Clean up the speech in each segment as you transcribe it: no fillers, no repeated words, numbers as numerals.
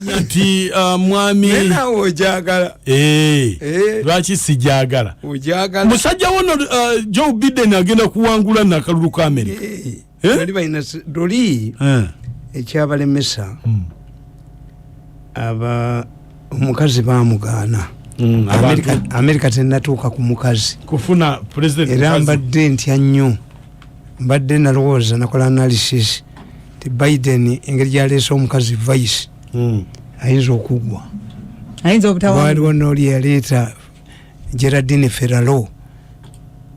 Nati mwami nena ojagala lwaki sijagala ojagala musajja wono Joe Biden agenda kuwangula nakalulu ka America bali bayina doli ekyabalemesa aba omukazi bamugana America tenatuuka ku mukazi kufuna president era mbadde ntya nnyo mbadde nalowooza nakola analysis ti Biden engeri gyaleese omukazi vice ayinza okugwa ayinza obutawa waliwo n'oli yaleeta Geraldine Ferraro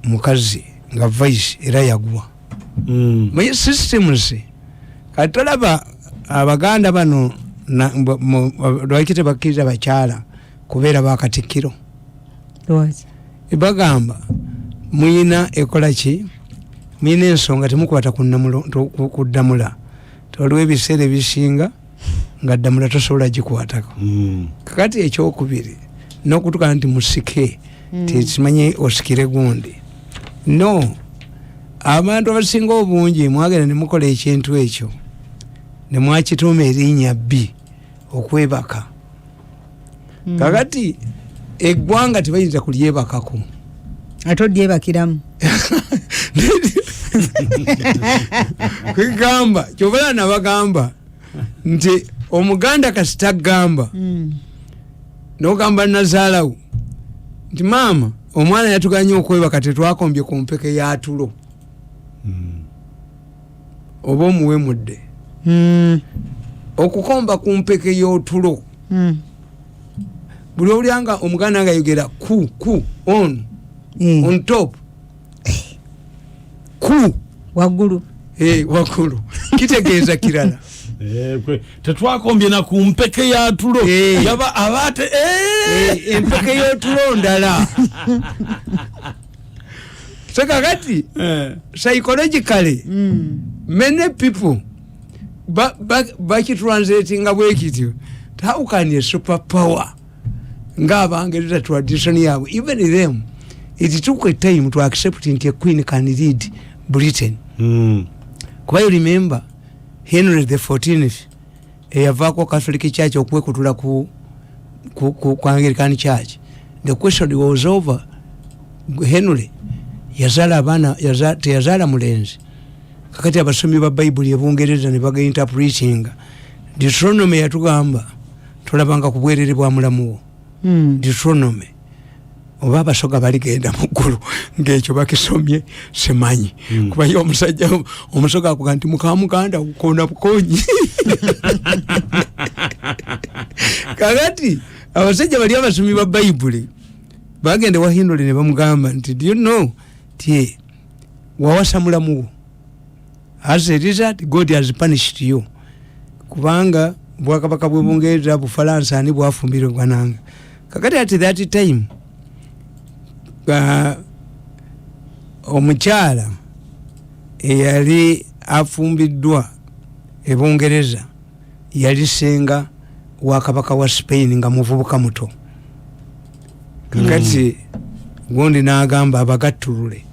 mukazi nga vice era yagwa maye systems katolaba abaganda bano lwaki tebakkiriza bakyala kubeera bakatikkiro bagamba muyina ekola ki muyina ensonga temukwata kuddamula toliwo ebiseera ebisinga nga ddamula tosobola gikwatako kakati ekyokubiri n'okutuka nti musike tekimanye osikire gundi no abantu abasinga obungi mwagenda ne mukola ekintu ekyo ne mwakituuma erinnya bbi okwebaka kakati eggwanga tebayinza kulyebakako ate odyebakiramu kwegamba kyobala nabagamba nti omuganda kasita gamba nogamba nazaalawo nti maama omwana yatuganye okwebaka tetwakombye ku mpeke ya tulo oba omuwemudde okukomba ku mpeke y'otulo buli olyanga omuganda nga yogera ku on top ku waggulu waggulu kitegeeza kirala tetwakombye na ku mpeke ya tulo yaba abate empeke y'otulo ndala so kakati psychologically many people bakitranslating nga bwekityo how can a superpower ng'abangereza tradition yaabwe even them it took a time to accept nti a queen can lead Britain kuba you remember Henry the 14th eyavaako Catholic Church okwekutula ku Anglican Church. The question was over. Henry yazala abaana teyazala mulenzi kakati abasomi ba Bible ebungereza ne baga interpreting Deuteronomy yatugamba tulabanga ku bwerere bwa mulamuwo Deuteronomy oba abasoga baligenda muggulu ng'ekyo bakisomye semanyi kuba yo omusajja omusoga akuga nti mukamuganda ukona bukonyi kakati abasajja bali abasomi ba Bible bagende wa Henry ne bamugamba nti do you know ti wawasa mulamuwo as a result God has punished you kubanga bwakabaka bw'Obungereza Bufalansa ani bwafumbirwa nanga kakati at that time omukyala eyali afumbiddwa ebungereza yali senga wa kabaka wa Spain nga muvubuka muto kakati gundi n'agamba abagattulule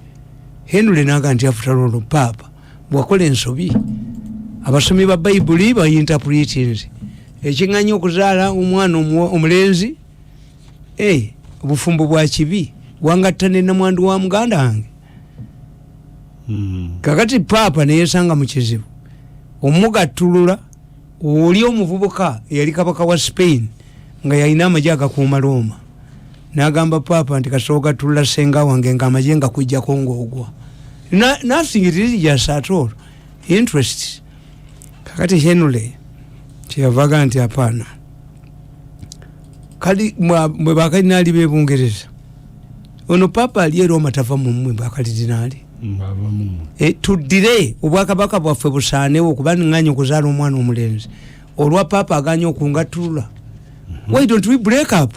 Henry n'agamba nti afutalo papa bwakola ensobi abasomi ba Bible bayinterpreting ekiŋŋanyi okuzaala omwana omulenzi obufumbo bwa kibi wangatta ne namwandu wa muganda wange kakati papa neyesanga mu kizibu omugattulula oli omuvubuka eyali kabaka wa Spain nga yalina amagye agakuuma Roma n'agamba papa nti kasooka tulula senga wange nga amagye nga kujjako ng'ogwa nothing it is just at all interest kakati Henry kyeyavaga nti apana kali mwe bakadinaali b'Ebungereza ono papa ali eri omatava mu mmwe bakadinaali tuddire obwakabaka bwaffe busaanewo okuba niŋŋanya okuzaala omwana omulenzi olwa papa aganya okungattulula why don't we break up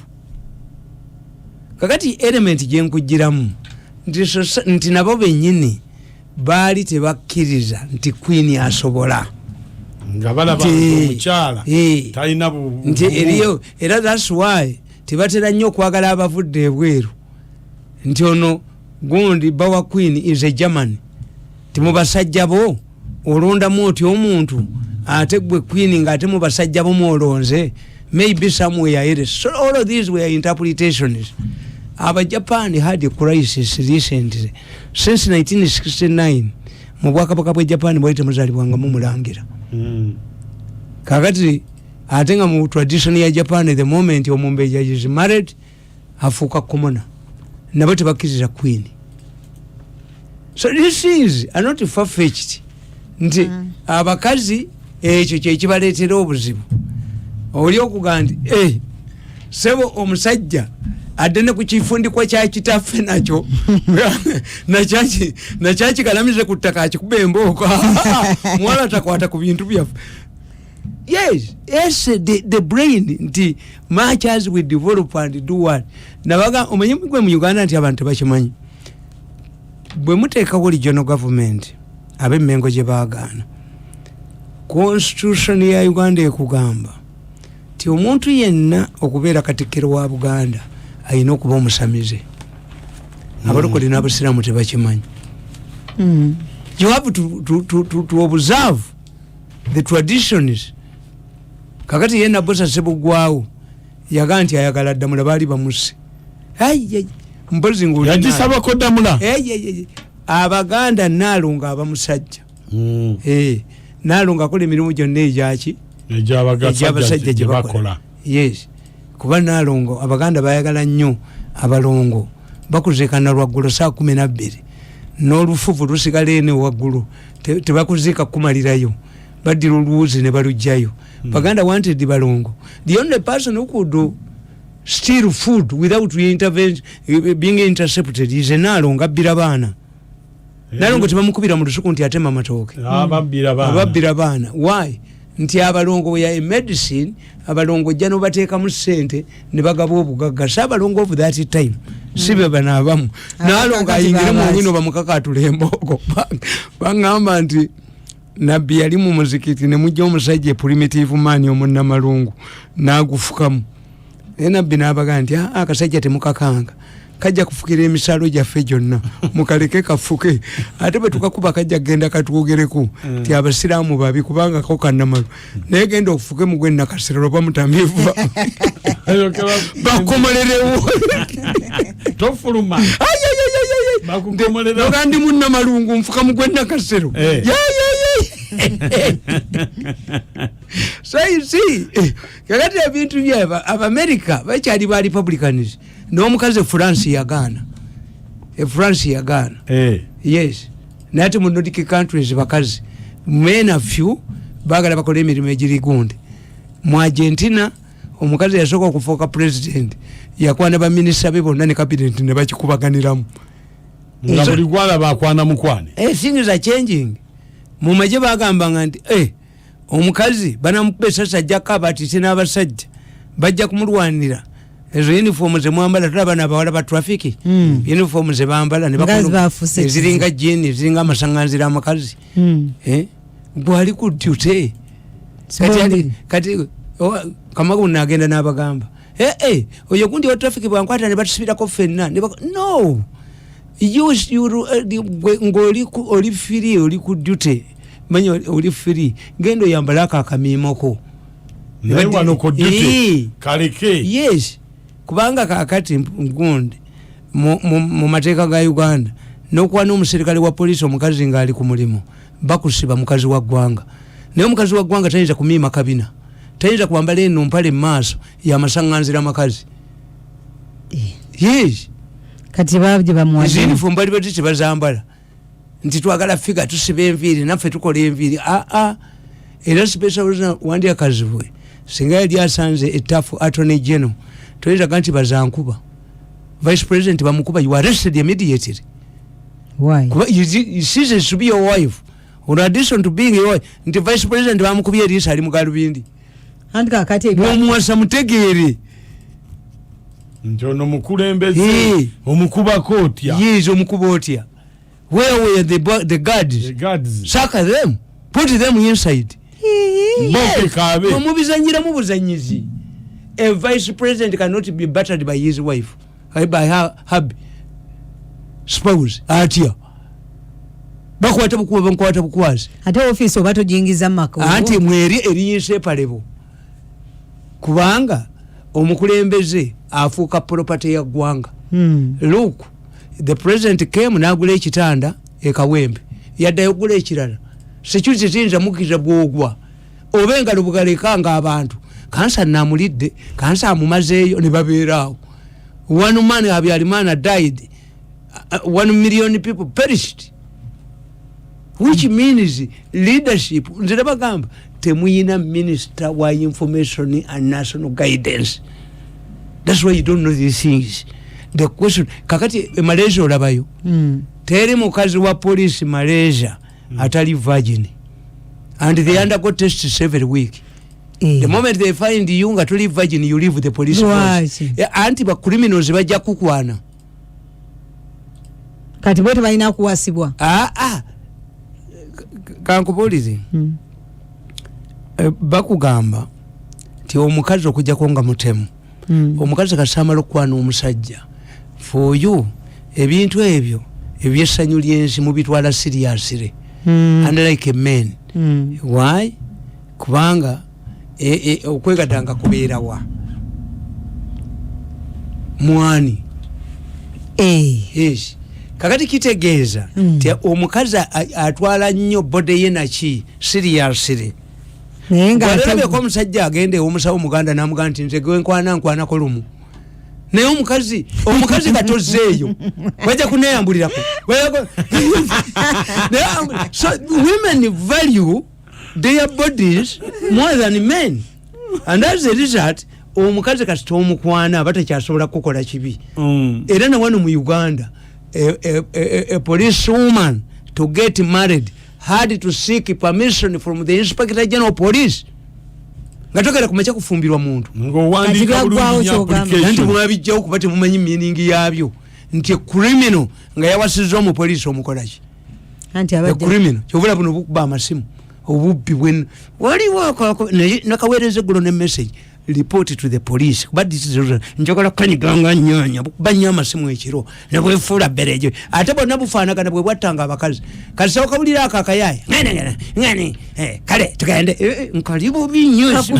kakati element gyenkugiramu nti nabo bennyini baali tebakkiriza nti queen asobola nga balaba omukyala talina nti eriyo era that's why tebatera nnyo okwagala abavudde ebweru nti ono gundi bawa queen is a German timubasajja bo olondamu oti omuntu ate gwe queen ngate mu basajja bomolonze maybe somewhere else. So all of these were interpretations. Our Japan had a crisis recently since 1969 mu bwakabaka bwa Japan bwaite muzalibwanga mu mulangira kakati atenga mu tradition ya Japan the moment omumbeja is married afuka komona nabo tebakiriza queen. So this is not far-fetched nti abakazi ekyo kye kibaleetera obuzibu oli okugandi sebo omusajja adene ku kifundikwa kya kitaffe nakyo nakyaki kalamize ku ttaka akikuba embooko mwala takwata ku bintu byaffe. Yes, the brain nti much as we develop and do what nabaga omenye gwe mu Uganda nti abantu bakimanyi bwe muteekawo regional government ab'emmengo gye baagaana constitution ya Uganda ekugamba ti omuntu yenna okubeera katikkiro wa Buganda ayina okuba omusamize. Abalokole n'abasiraamu tebakimanyi. You have to observe the traditions. Kakati yenna bosa sebugwawo yaga nti ayagala Ddamula baali bamuse mpozi nguli yagisabako Ddamula Abaganda Naalonga abamusajja Naalonga akola emirimu gyonna egy'abasajja gye bakola. Yes, kuba Naalongo Abaganda bayagala nnyo abalongo bakuziikana lwaggulu saa 12 n'olufuvu lusigala eno waggulu tebakuziika kumalirayo baddira oluwuzi ne balugjayo. Baganda wanted balongo. The only person who could steal food without being intercepted is Naalongo abbira baana. Naalongo tebamukubira mu lusuku nti atema matooke. Ababbira baana. Why? Nti abalongo ya medicine abalongo jja no bateekamu ssente ne bagaba obugagga. Abalongo of that time sibe bana abamu. Naalongo ayingire mu wino bamukakatula embogo. Bangamba nti nabbi yali mu muzikiti ne mujja omusajja primitive man omuna malungu nagufukamu. Nabbi n'abaga nti akasajja temukakanga kajja kufukira emisalo gyaffe gyonna mukaleke kafuke ate bwe tukakuba kajja genda katwogereko ti abasiraamu babi kubanga ko kannamalu naye genda okufuke mu gwe nakasiro oba mutamivu bakomolerewo tofuluma nogandi munna malungu nfuka mu gwe nakasiro So you see, kakati ebintu byaba America bakyali ba Republicans n'omukazi France yagaana. France yagaana. Yes. Nati mu Nordic countries bakazi men a few bagala bakola emirimu egiri gundi. Mu Argentina omukazi yasooka okufuuka president yakwana ba minister be bonna ne cabinet ne bakikubaganiramu. Nga buli gwala bakwana mukwane. Things are changing. Mu maje bagambanga nti omukazi banamukubesa sajja kabati n'abasajja bajja kumulwanira ezo uniform ze mwambala tulaba n'abawala ba traffic uniform ze bambala ne bakulu eziringa jeans eziringa amasanganzira amakazi gwali ku duty kati kamagu nagenda n'abagamba oyo gundi wa traffic bwankwata ne batusibirako ffenna no ngoli free oli ku duty manyo oli free gendo yambalaka akamimoko naye wano ko duty kaleke. Yes, kubanga kakati ngundi mu mateeka ga Uganda n'okuwa n'omuserikale wa polisi omukazi ng'ali ku mulimu bakusiba mukazi wa ggwanga naye omukazi wa ggwanga tayinza kumiima kabina tayinza kwambala eno mpale mu maaso y'amasaŋŋanzira amakazi. Yes, kati babye bamwaje uniform bali batiti bazambala nti twagala figa tusibe enviiri naffe tukola enviiri era special wandi akazibwe singa yali asanze etafu attorney general toyinza ganti bazankuba vice president bamukuba you arrested immediately. Why? You cease to be your wife in addition to being your wife nti vice president bamukubye eriisa ali mu galubindi andika kati bwomuwasa mutegeere njono mukulembeze omukuba kotya. Yes, omukuba otya. Where were the guards? The guards. Saka them. Put them inside. Yes. Mubizanyira mu buzanyizi. A vice president cannot be battered by his wife. By her spouse. Atia. bakwata bukuba bankwata bukwazi ate office obato jingiza mako anti mweri erinyise palebo kubanga omukulembeze afuuka property ya gwanga. Look, the president came nagula ekitanda ekawembe yaddayo gula ekirala security zinza mukiza bwogwa obenga lubugalekanga abantu kansa namulidde kansa amumazeeyo ne babeeraawo. One man Habyarimana died, 1 million people perished, which means leadership. Nzira bagamba temuyina minister wa information and national guidance. That's why you don't know these things. The question kakati Malaysia olabayo teri mukazi wa police Malaysia atali virgin and they undergo tests every week. The moment they find you nga tuli virgin, you leave the police force. Anti ba criminals bajja kukwana kati bote balina kuwasibwa. Kankubulize bakugamba ti omukazi okujja konga mutemu omukazi kasamala okwana omusajja for you ebintu ebyo ebyesanyu lyensi mubitwala seriously unlike men. Why? Kubanga okwegadanga kubeerawa mwani yes kakati kitegeeza ti omukazi atwala nnyo bode ye naki seriously ngaalabeko omusajja agende omusawo muganda namugamba nti nze gwenkwana kolumu naye omukazi katozeeyo wajja kuneyambulirako. So women value their bodies more than men, and as a result omukazi kasita omukwana batakyasobola kukola kibi. Era na wano mu Uganda a police woman to get married had to seek permission from the Inspector General of Police. Ngatokera kumacha kufumbirwa muntu ngowandika bulungi application nti mwabijja okubate mumanyi meaning yabyo nti criminal nga yawasizwa mu police omukolaki anti abadde criminal kyovula buno bukuba amasimu obubbi bwen waliwo nakawereze gulo ne message report to the police but this is njokola kanyiganga nyanya banya amasimu ekiro ne bwefuula berejo ate bonna bufaanagana bwe bwattanga abakazi kasa okabulira akakayaya ngani kale tugende nkalibu binyusi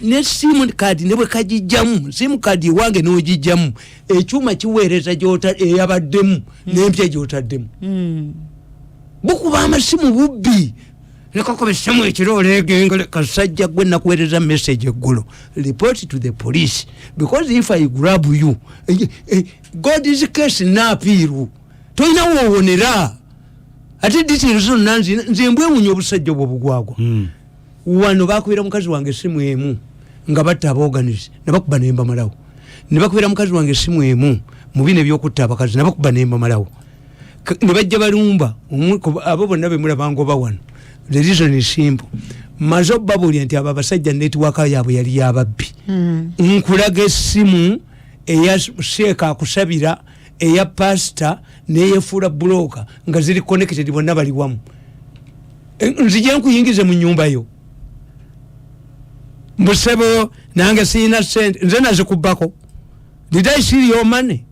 ne sim card ne bwe kajijjamu sim card wange n'ogijjamu ekyuma kiweereza gyota eyabaddemu n'empya gyotaddemu bukuba amasimu bubbi nekako besimu ekiro legengole kasajja gwe nakuweereza message eggulo report to the police because if I grab you God is case napiru toina wowonera ati details nanzi nzimbwe munyo obusajja obwo bugwagwa wano bakubira mukazi wange simu emu nga batta aboganize nabakuba nemba malawo nebakubira mukazi wange simu emu mubine byokutta abakazi nabakuba nemba malawo nebajja balumba abo bonna bemulabanga oba wano. The reason is simple. Mazo babuli nti aba basajja network yaabwe yali yababbi. Nkulaga essimu eya sheeka akusabira eya pastor neyefuula broker nga ziri connected bonna bali wamu. Nzije nkuyingize mu nyumba yo. Mbusebo nange sina sente nze nazikubako. Did I see your money?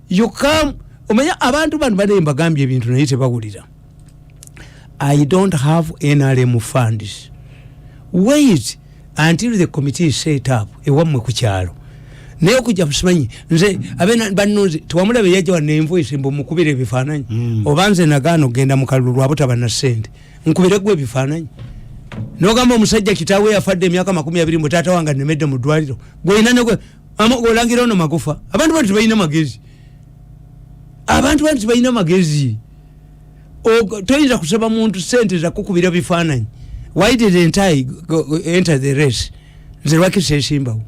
You come omanya abantu bano bademba gambye ebintu naye tebawulira. I don't have NRM funds. Wait until the committee is set up. Ewamwe kukyalo. Naye kujja busimanyi nze abena bannozi tuwamulabe yajja wa invoice mbo mukubire bifaananyi. Obanze nagano genda mukalulu abutaba na sente. Nkubire gwe bifaananyi. Nogamba omusajja kitaawe yafadde emyaka 20 mutata wanga nemedde mu ddwaliro. Gwe ina negwe olangira ono magufa. Abantu bano tebalina magezi. Abantu bano tebalina magezi. Toyinza kusaba muntu sente za kukubira bifaananyi. Why didn't I enter the race? Nze lwaki sesimbawo.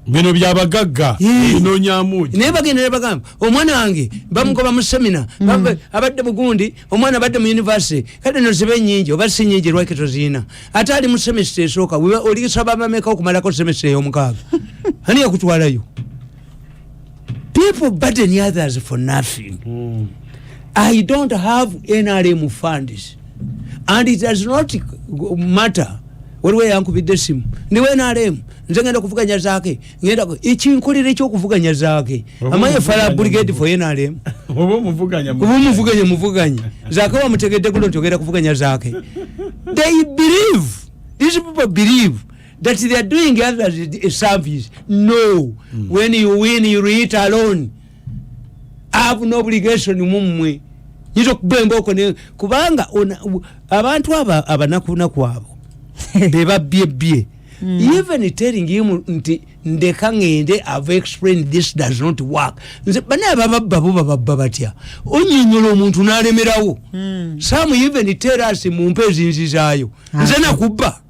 Bino byabagagga bino nyamuji naye bagenda ne bagamba omwana wange bamugoba mu semina abadde Bugundi omwana abadde mu university kale no zibe nnyingi oba si nnyingi lwaki toziina ate ali mu semester esooka olisaba bameka okumalako semester ey'omukaaga ani yakutwalayo. People burden others for nothing. I don't have NRM funds and it does not matter waliwo yankubidde simu ndiwe NRM nze ngenda kuvuganya zaake ngenda ekinkolere ekyokuvuganya zaake amaye fala brigade for NRM muvuganya zake wamutegedde kulo ntogera kuvuganya zake. They believe, these people believe that they are doing others a service. No. When you win, you eat alone. I have no obligation mumwe. Nyizo kubemba okone kubanga abantu abanakunaku abo beba bie. Even telling him ndeka ngende, I've explained this does not work. Nze bana baba batya onyinyolo omuntu nalemerawo. Some even tell us mumpezi nzizayo nze nakubba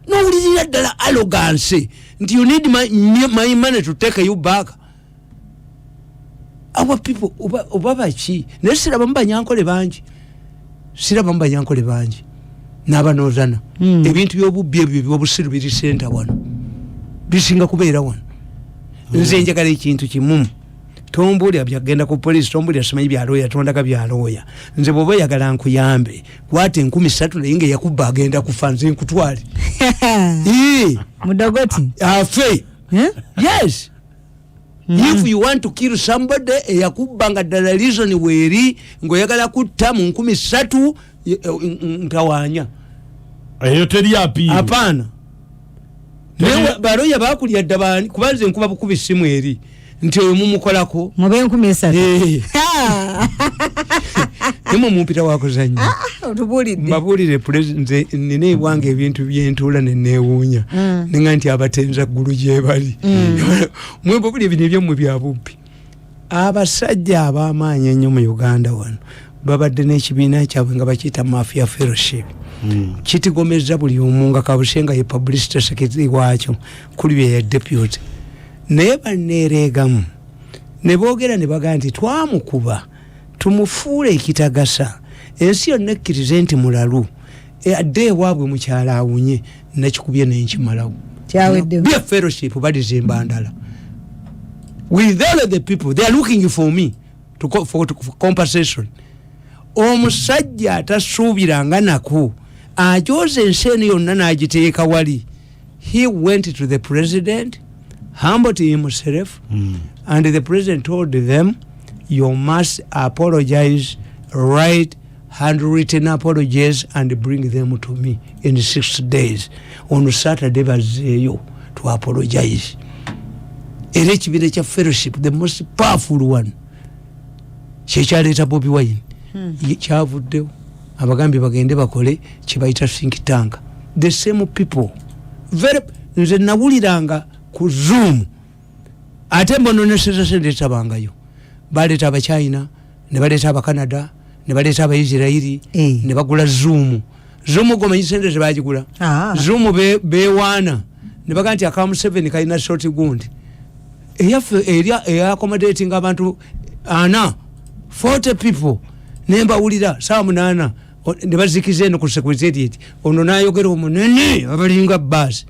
n'owulirira ddala arrogance nti you need my money to take you back. Our people obabaki naye siraba mubanyankole bangi n'abanozana ebintu by'obubbi ebyo by'obusiru biri senta wano bisinga kubeera wano. Nze njagala ekintu kimu, tombulya byagenda ku poliisi, tombulya simanyi byalooya, tondaga byalooya. Nze bw'oba oyagala nkuyambe kwate 13,000 naye nga yakubba agenda kufa nze nkutwale mudogoti afe. Yes. If you want to kill somebody yakubba nga ddala reason weeri ng'oyagala kutta mu 13,000 ntawanya eyo teri api apana. Baloya bakulya ddabani kubanze nkuba bukubi simu eri nti oyo mumukolako mube 13,000 nimo mumpita wakuzanya otubulidde mbabulire president nine wange ebintu byentula nenewunya ninga nti abatenza gulu gye bali mwebo buli ebintu byamwe byabubbi. Abasajja ab'amaanyi ennyo mu Uganda wano babadde n'ekibiina kyabwe nga bakiyita Bamafiya fellowship. Kitigomeza buli omu nga Kabusenga ye publicity secretary waakyo kuli bye ya deputy naye banneereegamu ne boogera ne bagaa nti twamukuba tumufuule ekitagasa ensi yonna ekkirize nti mulalu adde ewaabwe mukyala awunye nakikubye nenkimalawo kyawedde be fellowship balizimba ndala with all of the people they are looking for me for compensation. Omusajja atasuubiranga nako ajoze ensi eno yonna n'agiteeka wali. He went to the president, humbled himself, and the president told them, you must apologize, write handwritten apologies and bring them to me in 6 days. On Saturday bazeeyo to apologize. Era ekibiina kya fellowship, the most powerful one, kyekyaleeta Bobi Wine kyavuddewo abagambye bagende bakole kibayita think tank. The same people nze nawuliranga ku Zoom ate mbononeseza sente tabangayo baleeta abachina ne baleeta abacanada ne baleeta abaisirairi ne bagula Zoom gomanyi sente zebagigula Zoom bewaana ne baga nti akamu 7 kalina short gundi eya accommodating abantu 40 people nembawulira saa 8 ne bazikiza eno ku secretariat ono nayogera omunene abalinga basi.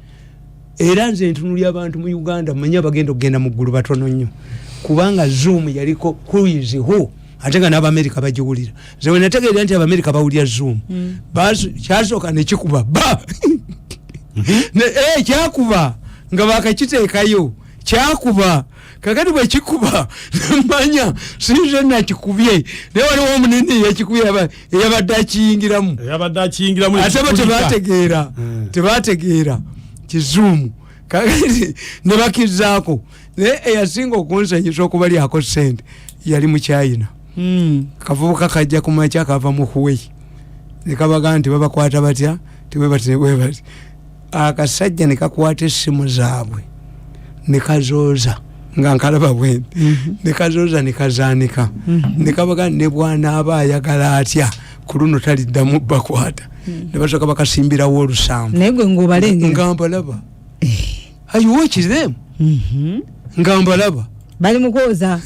Era nze ntunulya abantu mu Uganda manya bagenda okugenda mu ggulu batono nnyo kubanga Zoom yaliko cruise ho ate nga n'Abamerika bagiwulira. Nze wenategeera nti Abamerika bawulira Zoom basi kyasooka ne kikuba ba kyakuba nga bakakiteekayo kyakuba kakati bwe kikuba manya sinze nakikubye naye waliwo omunene yakikubye eyabadde akiyingiramu ate tebategeera kizuumu kakati ne bakizaako naye eyasinga okunsanyusa okuba lyako sente yali mu China. Kavubuka kajja ku makya kava mu Huwei ne kabaga nti babakwata batya tiwebati akasajja ne kakwata essimu zaabwe ne kazooza nga nkalaba bwene ne kazooza ne kazaanika ne kabaga ne bwana aba ayagala atya ku luno taliddamu bakwata ne basooka bakasimbirawo olusambu naye gwe ng'obalengera nga mbalaba I watch them nga mbalaba bali mukwoza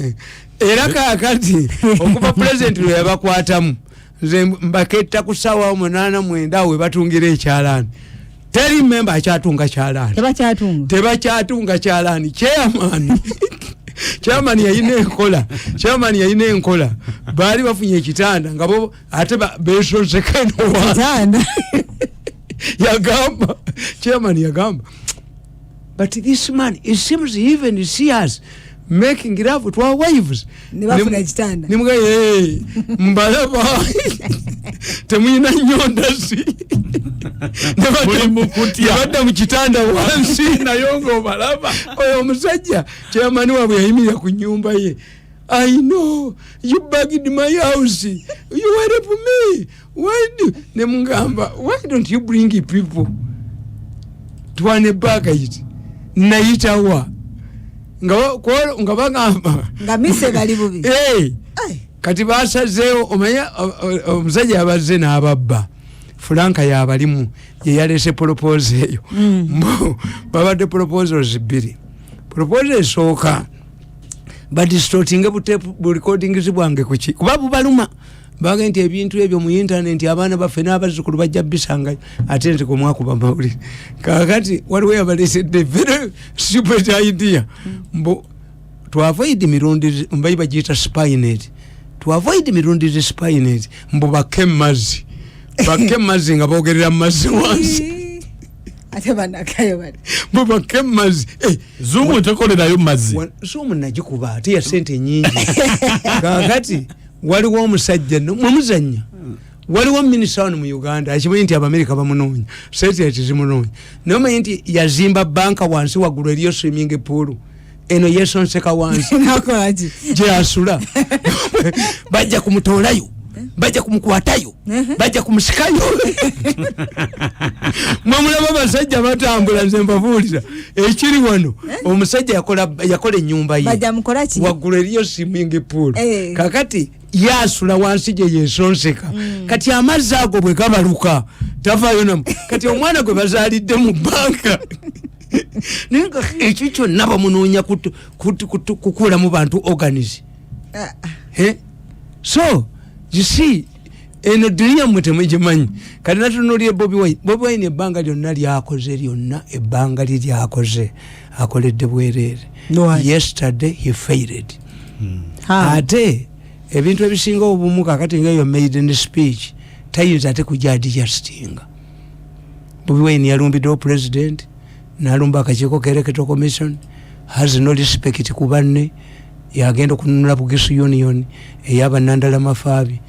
era kaakati okuba president lwe yabakwatamu nze mbaketta ku ssaawa 8-9 awo we batungira ekyalaani teri member akyatunga kyalaani tebakyatunga kyalaani chairman yayina enkola baali bafunye ekitanda nga bo ate besozekano chairman yagamba but this man it seems even serious making love to our wives. Nibafuna kitanda. Nimuga mbalaba. Temuyina nyondasi. Muli Mukutya. Nabadda mu kitanda wansi nayongo balaba. Oyo omusajja chairman wabwe yayimira ku nyumba ye. I know you bugged my house. You help me. Why don't you bring people to an bagage? Naitawa. Nga bagamba. Nga mise bali bubi. Kati basazeo omanya omusajja abazze n'ababba. Franka yabalimu ye yalese propose eyo. Babadde proposals bbiri. Proposal esooka badistortinga recording zibwange kuki kuba bubaluma baga nti ebintu ebyo mu internet abaana baffe n'abazzukulu bajja bisanga ate nti ku mwaka bamawulire kakati waliwo yabalesedde very stupid idea mbo to avoid Mirundi mbayi bagiyita spinate to avoid Mirundi spinate mbo bakke mazzi nga boogerera mazzi wansi ate banakayo bali baba kemazi zumu tekolerayo mazzi zumu najikuba ate ya sente nyingi kakati waliwo omusajja mumuzanya waliwo minisita mu Uganda akimanyi nti Abamerika bamunoonya sente zimunoonya nomanyi nti yazimba banka wansi waggulu eriyo swimming pool eno yesonseka wansi nakolaki gye asula bajja kumutoolayo bajja kumukwatayo bajja kumusikayo mwamulaba basajja batambula nze mbabuulira ekiri wano omusajja yakola ennyumba ye bajja mukolaki waggulu eriyo swimming pool kakati yasula wansi gye yesonseka kati amazzi ago bwe gabaluka tavaayo namu kati omwana gwe bazaalidde mu banka nenga ekyo kyonna bamunoonya kukulamu bantu organize so you see eno dunia mwete mwejimanyi kati natunulie Bobi Wine ebbanga lyonna lyakoze lyonna ebbanga lyakoze akoledde bwerere yesterday he failed ate ebintu ebisinga obumu kakati ngayo maiden speech tayinza ate kujja adjustinga Bobi Wine yalumbidde president nalumba akakiiko kereketo commission has no respect ku banne yagenda okununula Bugisu Union ey'abannandala mafaabi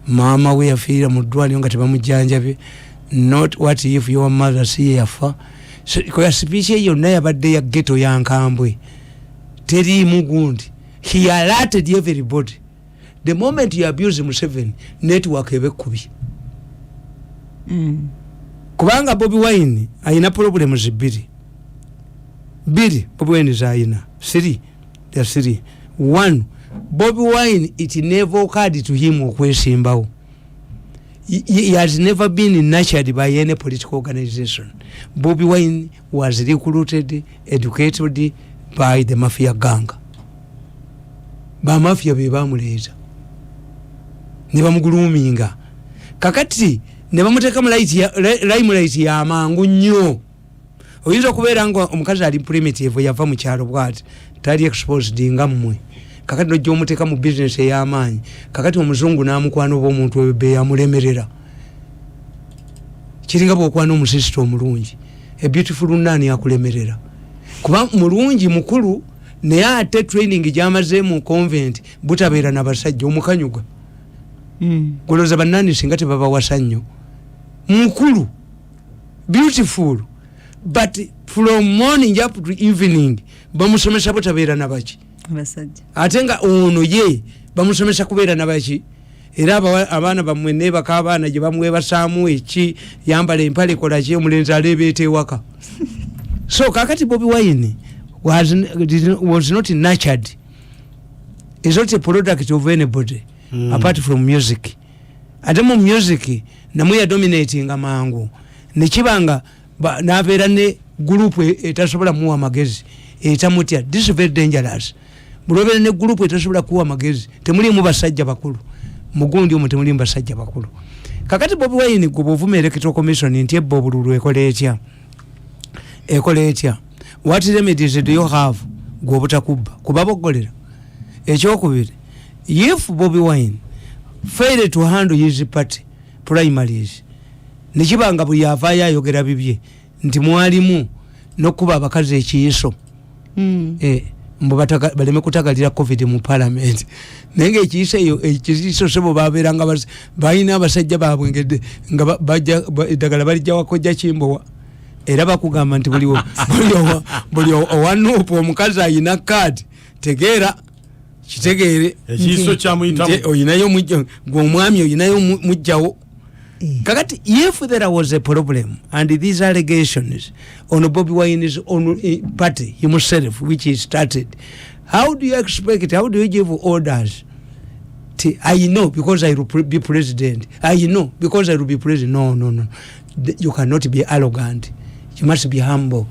mama we yafiira mu ddwaliro nga tebamujjanjabe not what if your mother si yafa kwa speech eyo naye yabadde ya ghetto ya Nkambwe teriimu gundi he alerted everybody the moment you abuse Museveni network ebekubi kubanga Bobi Wine ayina problems bbiri Bobi Wine zayina three. One, Bobi Wine, it never occurred to him okwesimbawo. He has never been nurtured by any political organization. Bobi Wine was recruited, educated by the Mafia gang. Bamafiya be bamuleeta. Ne bamuguluminga. Kakati ne bamuteeka mu limelight ya mangu nnyo. Oyinza okubeera nga omukazi ali primitive yava mu kyalo bwati tali exposed nga mmwe. Kakati nojja omuteeka mu business ey'amaanyi kakati omuzungu n'amukwana oba omuntu ebe yamulemerera kiringa bw'okwana omusisita omulungi a beautiful nani yakulemerera kuba mulungi mukulu naye ate training gy'amaze mu convent butabeera n'abasajja omukanyuga golooza bannani singa tebabawasa nnyo mukulu beautiful but from morning up to evening bamusomesa butabeera nabaki basajja ate nga ono ye bamusomesa kubeera nabaki era abaana bamwe ne bakabaana gye bamwebasaamu eki yambala empale kolaki omulenzi aleebeeta ewaka so kakati Bobi Wine was not nurtured, is not a product of anybody apart from music. Ate mu music namwe ya dominating amangu nekibanga nabeera ne group etasobola muwa magezi etamutya. This is very dangerous. Mulobere ne group etasobola kuwa magezi temuli mu basajja bakulu mugundi omu temuli mu basajja bakulu. Kakati Bobi Wine go bovume electoral commission ntie bobululu ekole etya what remedies do you have go butakuba kubabogolera ekyokubiri if Bobi Wine failed to handle his party primaries nikibanga buli avaayo ayogera bibye nti mwalimu nokuba abakazi ekiyiso mbubataka baleme kutakalira covid mu parliament nenge ekiso sebo baberanga bayina abasajja babwengedde nga bajja dagala balijja wakojja kimbowa era bakugamba nti buli owanuupu omukazi ayina kadi tegeera kitegeere ekiso kyamuyitamu oyinayo mujja gw'omwami oyinayo mujjawo kakati if there was a problem and these allegations on Bobi Wine's own party himself which he started, how do you expect, how do you give orders I know because I will be president, I know because I will be president? No, you cannot be arrogant, you must be humble.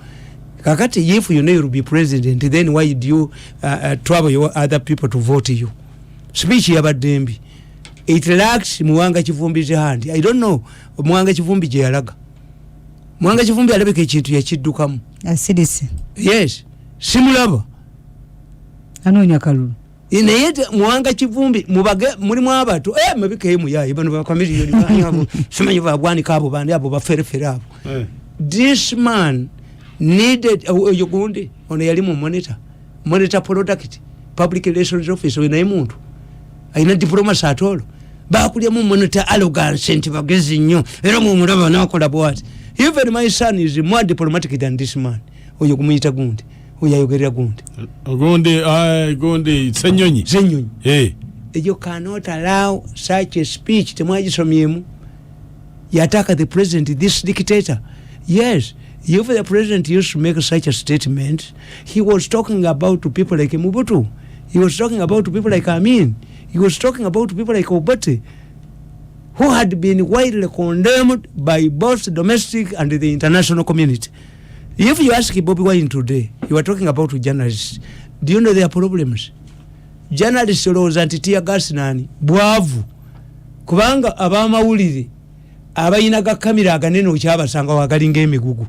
Kakati if you know you will be president, then why do you trouble your other people to vote you? Speech yabadembi it lacks Muwanga Kivumbi's hand. I don't know Muwanga Kivumbi je yalaga. Muwanga Kivumbi alabika ekintu yakiddukamu. Asidisi. Yes. Simulaba. Anonya kalulu. Inayete Muwanga Kivumbi mubage mulimu abatu mabika yemu yayi bano bakamiri yoni yabo simanyi babwani kabo bandi abo baferefere abo. This man needed yogundi ono yali mu monitor product public relations office we naimuntu aina diplomacy atolo bakulya mu monitor arrogance nti bagezi nnyo era mu mulaba nakola bwati. Even my son is more diplomatic than this man. Oyo kumuyita gundi oyayogerera gundi gundi senyonyi you cannot allow such a speech. Temwagisomyemu yataka the president, this dictator. Yes, if the president used to make such a statement, he was talking about people like Mobutu, he was talking about people like Amin, he was talking about people like Obote, who had been widely condemned by both domestic and the international community. If you ask Bobi Wine today, you are talking about journalists. Do you know their problems? Journalists always anti-tear gas nani bwavu kubanga abamawulire abayinaga kamera aganene okyabasanga wagalinga emigugu.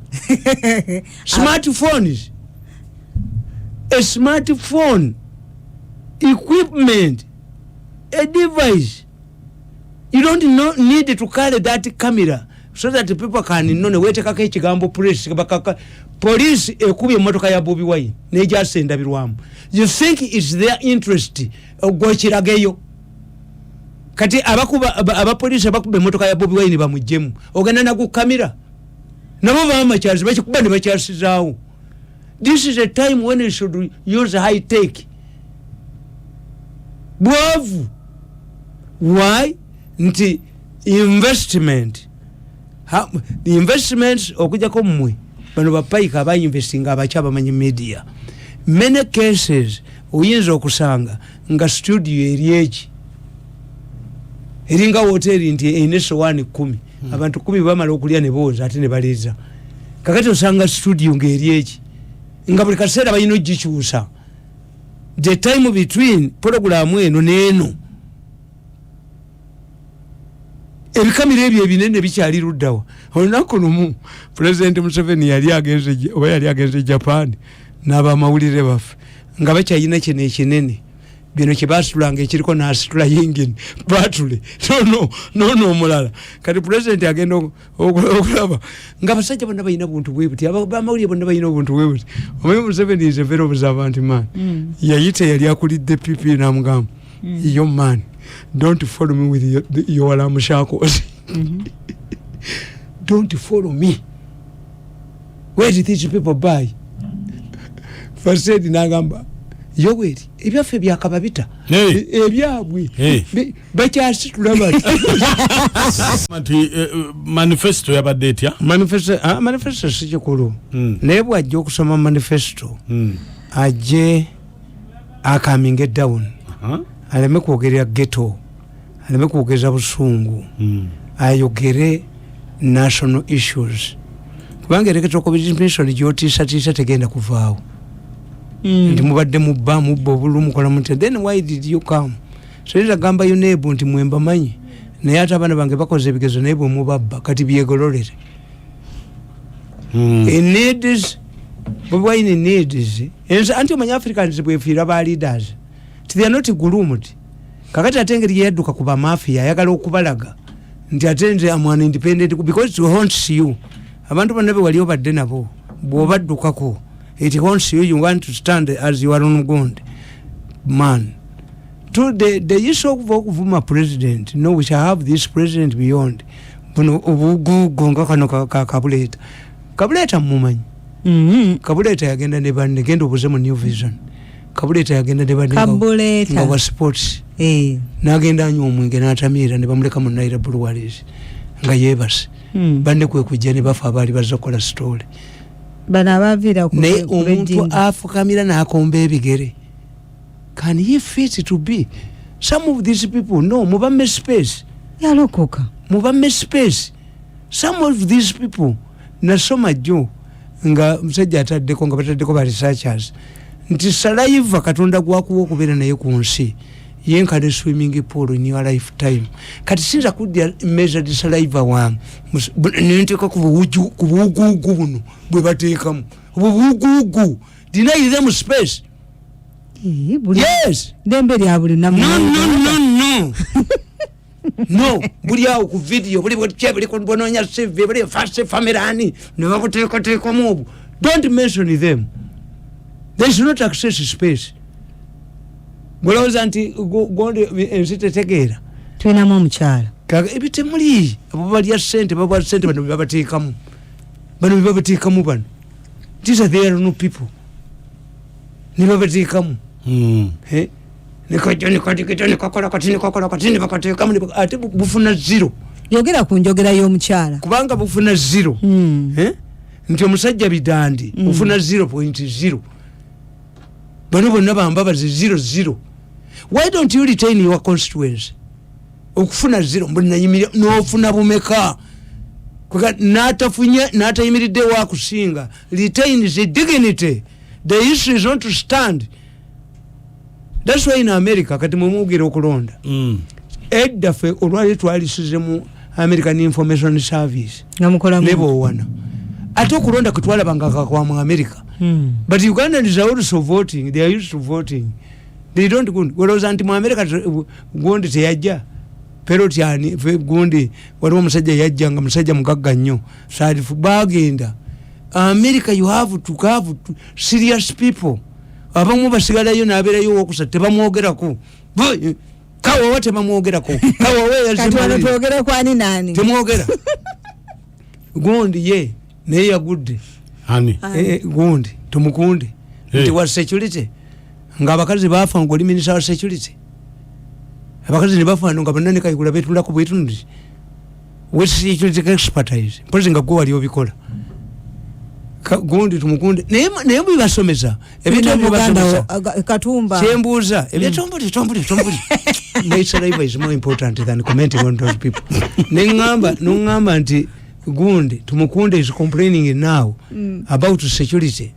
Smartphones, a smartphone equipment, a device. You don't need to carry that camera so that people can know wete kaka ekigambo police bakaka police ekubye emotoka ya Bobi Wine neja senda birwamu. You think it's their interest ogwokirageyo kati aba police abakubye emotoka ya Bobi Wine bamujjemu ogenda na ku camera nabo bama charge bakikuba ne bakyasizawo. This is a time when you should use high tech. Bwavu. Why? Nti investment, the investments okujako mmwe bano bapayika aba investing abachaba manyi media. Many cases oyinza okusanga nga studio eryechi eringa hotel nti eneso 10 abantu 10 bamala okulya ne boza ate ne baliza kakati osanga studio ngeryechi nga buli kaseera bayino gikyusa. The time between program eno neno ebikamira ebyo ebinene bikyali luddawa. Olunaku lumu President Museveni yali agenze Japan n'abamawulire baffe nga bakyayina kino ekinene bino kye basitulanga ekiriko n'asitula yingini batule no omulala kati President agenda okulaba nga basajja bonna balina buntu bwe buti abamawulire bonna balina buntu bwe buti. Omanyi Museveni is a very observant man. Yayita yali akulidde pipi n'amugamba yo man, don't follow me with your alarm shackles. Don't follow me. Where did these people buy? First said nagamba yoweri ebyaffe byakababita ebyabwe bakyasitula bati manifesto yabadde etya manifesto sikikulu naye bw'ajja okusoma manifesto ajje akaminge down aleme kwogerera ghetto, aleme kwogeza busungu, ayogere national issues. Kubanga ereketo ko business gyotisa tegenda kuvaawo. Ndi mubadde mubba obulu mukola mute. Then why did you come? So ira gamba yo nebo nti mwemba manyi naye ate abana bange bakoze ebigezo nebo mubabba kati byegololere. It needs Bobi Wine needs anti manya Africans bwefira ba leaders. They are not gulumed. Kakati atengeri yeduka ku Bamafiya ayagala okubalaga nti atende amwana independent because it haunts you. Abantu banabe wali obadde nabo bw'obaddukako it wants you want to stand as your own ground man. To the issue of Vuma president, no, we shall have this president beyond. Kabuleta mumanyi. Kabuleta yagenda ne bande genda obuzemu new vision. Kabuleta yagenda ne bande nga wa sports. Nagenda anyo omwenge n'atamira ne bamuleka mu Nairobi Bulwaris nga yebase. Bande kwe kujja ne bafa abali bazokola story. Bana abavira ku ne omuntu afukamira n'akomba ebigere. Can he fit to be? Some of these people, no, mubame space. Yalokoka. Mubame space. Some of these people, nasoma jo, nga msajja ataddeko nga bataddeko ba researchers. Nti saliva katonda gwakuwa okubeera naye ku nsi. Yenkade swimming pool in your lifetime. Kati sinza kudya measured saliva wange. Ninteka ku bugugu buno bwe bateekamu. Bugugu. Deny them space. Yes. Dembe lya buli namu. No. No, buli awo ku video, buli bw'otya buli kubononya CV, buli fast family ne bakuteeka mu. Don't mention them. They should not access space. Bwolowooza nti gonde ensi tetegeera. Tulinamu omukyala. Kaga ebitemuli abo balya ssente babwa ssente bano babateekamu. Bano babateekamu bano. These are their no people. Ne babateekamu. Nikajoni kakola katini bakateekamu ate bufuna zero. Yogera ku njogera y'omukyala. Kubanga bufuna zero. Nti omusajja bidandi bufuna 0.0. Bano bonna bambabaze 0.0. Why don't you retain your constituency? Okufuna 0 mbona yimira n'ofuna bumeka. Kuga n'atayimiridde wa kusinga. Retain the dignity. The issue is not to stand. That's why in America kati mumugire okulonda. Edda fe olwali twalisize mu American Information Service. Namukola Nebo wana. Ate okulonda kutwala bangaka kwa mu America. But Ugandans are also voting. They are used to voting. They don't go. Whereas anti mu America gondi teyajja. Pero tyani gondi waliwo musajja yajja nga musajja mugagga nnyo. Salifu bagenda. America you have to serious people. Abamu basigalayo n'abeerayo okusatu tebamwogerako. Kawa wate bamwogerako. Kawa we yazimali. Twogera kwani nani? Temwogera. Gundi ye naye yagudde. Ani? Gundi tumukunde. Nti wa security. Nga abakazi bafa ngoli minister wa security. Abakazi ne bafa nga banane kayigula betula ku bwetundi. What security expertise? Mpozi nga gwo wali obikola. Gundi tumukunde naye bibasomesa ebintu basomesa katumba chembuza ebitombuli nature life is more important than commenting on those people. Nungamba nti Gundi tumukunde is complaining now about security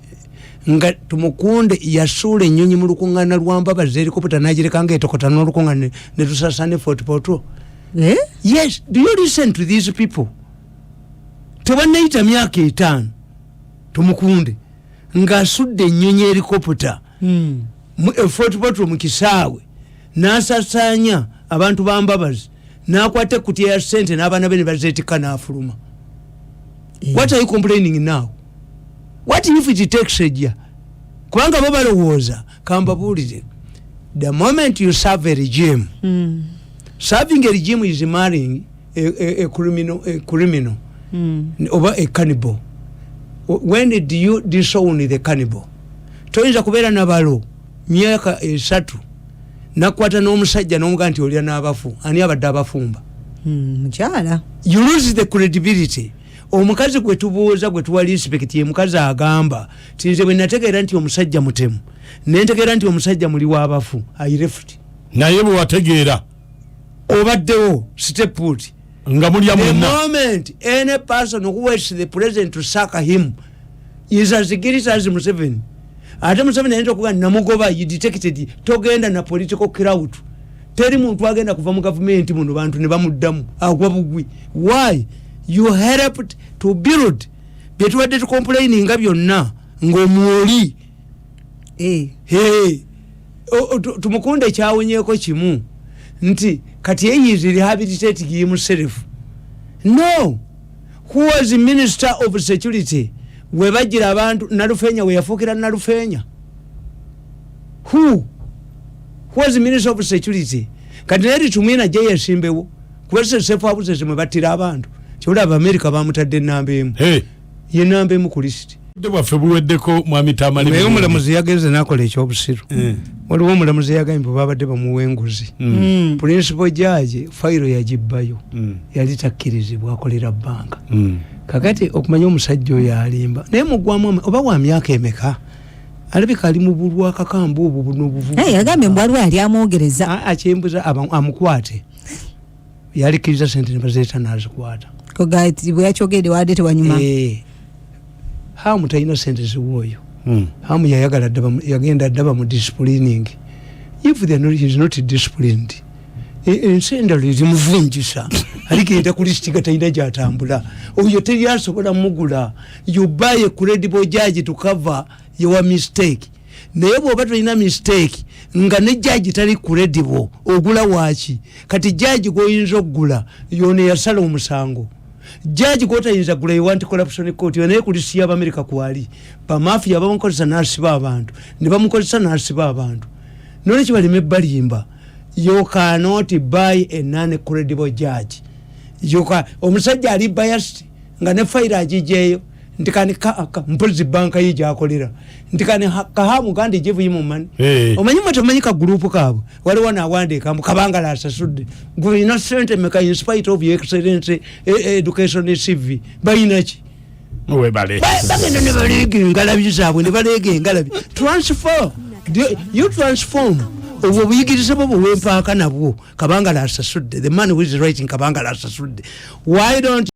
nga tumukunde yasule nyonyi mu lukungana lwamba bazeri kopota nagirekanga etokota no lukungana ne tusasane Fort Portal. Yes, do you listen to these people? Tebanaita myaka 5 tumukunde nga sudde nyonyi helicopter Fort Portal mu kisaawe nasasanya abantu bambabazi nakwate kutiya ya sente n'abana bene bazetika n'afuluma. What are you complaining now? What if it takes a year? Kubanga bo balowooza kambabulire, the moment you serve a regime, serving a regime is marrying a criminal over a cannibal. When did you disown the cannibal? Toyinza kubeera nabalo myaka 3 nakwata n'omusajja n'omuga nti olya n'abafu ani abadde abafumba. Mukyala. You lose the credibility. Omukazi gwe tubuuza gwe tuwali inspect ye mukazi agamba tinze bwe nategeera nti omusajja mutemu nentegeera nti omusajja muli w'abafu I left. Naye bwe wategeera obaddewo step put nga mulya mwenna. The moment any person who waits the president to sack him is as guilty as Museveni. Ate Museveni ayinza okuga namugoba you detected togenda na political crowd. Teri muntu agenda kuva mu government muno bantu ne bamuddamu agwa bugwi. Why? You helped to build betuwadde to complaining nga byonna ng'omwoli. Tumukunde kyawonyeeko kimu nti kati he is rehabilitating himself. No. Who was the minister of security webajira abantu Nalufenya we yafukira Nalufenya. Who was the Minister of Security? Kadineri tumina jeye simbewo. Kwese sefu abuze zimebatira abantu. Chula America bamutadde nambe emu. Ye nambe mu ku list. Debwa febuweddeko mwami Tamale. Naye omulamuzi yagenze nakola ekyobusiru. Waliwo omulamuzi yagambye babadde bamuwenguzi. Principal judge fayiro yagibbayo. Yali takkirizibwa akolera banka. Kakati okumanya omusajja oyo alimba. Naye mugwamu oba wa myaka emeka. Alabika ali mu bulwa kakambu obwo buno obuvubu. Yagambye mbwalwa yali amwogereza. Akyembuza amukwate. Yalikiriza sente ne bazeeta n'azikwata. Kogati bwe yakyogedde wadde tewanyuma. Hamu talina sente ziwoyo. Hamu yagenda ddaba mu disciplining. If they are not, he is not disciplined. Ensendalo ezimuvunjisa. Aligenda ku lisiti talina gy'atambula. Oyo teri asobola mugula. You buy a credible judge to cover your mistake. Naye bw'oba tolina mistake nga ne judge tali credible ogula waaki. Kati judge goyinza okugula yono yasala omusango. Judge gwotayinza gula you want corruption court yone kulisiya America kwali Bamafiya bamukozesa n'asiba abantu ne bamukozesa n'asiba abantu none kibalime balimba. You cannot buy a non-credible judge. Omusajja ali biased nga ne fire agijeyo ndikani mpozi banka yija akolera ndikani kahamu kandi jivu yimu mani omanyi mumanyika group kabo waliwo nawandika mukabanga la asasudde gwe innocent meka in spite of your excellent education CV bayinachi we bale bagenda ne balege ngalabi zabwe ne balege ngalabi transfer you transform obwo buyigirize bwo wempaaka nabwo kabanga la asasudde the man who is writing kabanga la asasudde. Why don't